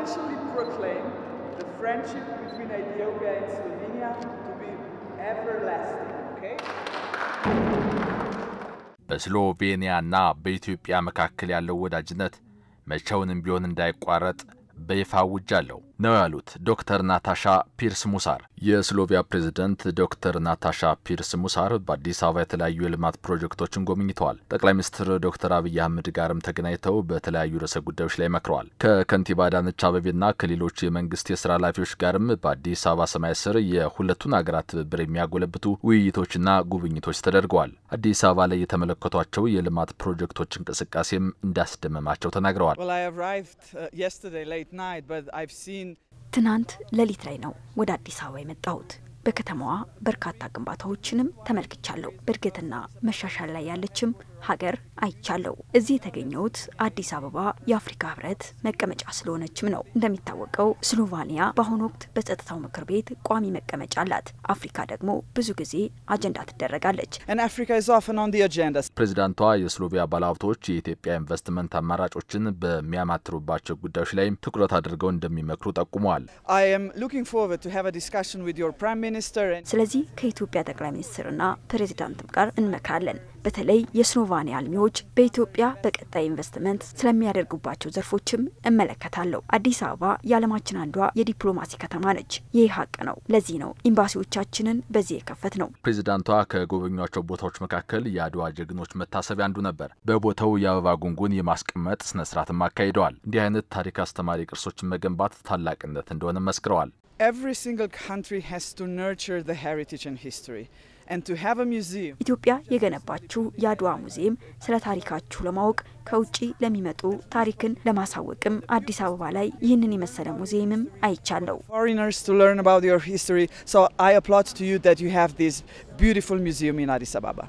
officially proclaim the friendship between Ethiopia and Slovenia to be everlasting, okay? በስሎቬኒያና በኢትዮጵያ መካከል ያለው ወዳጅነት መቼውንም ቢሆን እንዳይቋረጥ በይፋ አውጃለሁ ነው ያሉት ዶክተር ናታሻ ፒርስ ሙሳር። የስሎቪያ ፕሬዝዳንት ዶክተር ናታሻ ፒርስ ሙሳር በአዲስ አበባ የተለያዩ የልማት ፕሮጀክቶችን ጎብኝተዋል። ጠቅላይ ሚኒስትር ዶክተር አብይ አህመድ ጋርም ተገናኝተው በተለያዩ ርዕሰ ጉዳዮች ላይ መክረዋል። ከከንቲባ አዳነች አቤቤና ከሌሎች የመንግስት የሥራ ኃላፊዎች ጋርም በአዲስ አበባ ሰማይ ስር የሁለቱን ሀገራት ትብብር የሚያጎለብቱ ውይይቶችና ጉብኝቶች ተደርገዋል። አዲስ አበባ ላይ የተመለከቷቸው የልማት ፕሮጀክቶች እንቅስቃሴም እንዳስደመማቸው ተናግረዋል። ትናንት ሌሊት ላይ ነው ወደ አዲስ አበባ የመጣሁት። በከተማዋ በርካታ ግንባታዎችንም ተመልክቻለሁ። በእድገትና መሻሻል ላይ ያለችም ሀገር አይቻለሁ። እዚህ የተገኘሁት አዲስ አበባ የአፍሪካ ህብረት መቀመጫ ስለሆነችም ነው። እንደሚታወቀው ስሎቬኒያ በአሁኑ ወቅት በጸጥታው ምክር ቤት ቋሚ መቀመጫ አላት። አፍሪካ ደግሞ ብዙ ጊዜ አጀንዳ ትደረጋለች። ፕሬዝዳንቷ የስሎቪያ ባለሀብቶች የኢትዮጵያ ኢንቨስትመንት አማራጮችን በሚያማትሩባቸው ጉዳዮች ላይ ትኩረት አድርገው እንደሚመክሩ ጠቁመዋል። ስለዚህ ከኢትዮጵያ ጠቅላይ ሚኒስትርና ፕሬዝዳንትም ጋር እንመክራለን። በተለይ የስሎቬኒያ አልሚዎች በኢትዮጵያ በቀጣይ ኢንቨስትመንት ስለሚያደርጉባቸው ዘርፎችም እመለከታለሁ። አዲስ አበባ የዓለማችን አንዷ የዲፕሎማሲ ከተማ ነች። ይህ ሀቅ ነው። ለዚህ ነው ኤምባሲዎቻችንን በዚህ የከፈት ነው። ፕሬዝዳንቷ ከጎበኟቸው ቦታዎች መካከል የአድዋ ጀግኖች መታሰቢያ አንዱ ነበር። በቦታው የአበባ ጉንጉን የማስቀመጥ ስነ ስርዓትም አካሂደዋል። እንዲህ አይነት ታሪክ አስተማሪ ቅርሶችን መገንባት ታላቅነት እንደሆነ መስክረዋል። Every single country has to nurture the heritage and history. And to have a museum. ኢትዮጵያ የገነባችው የአድዋ ሙዚየም ስለ ታሪካችሁ ለማወቅ ከውጪ ለሚመጡ ታሪክን ለማሳወቅም አዲስ አበባ ላይ ይህንን የመሰለ ሙዚየምም አይቻለው። Foreigners to learn about your history. So I applaud to you that you have this beautiful museum in Addis Ababa.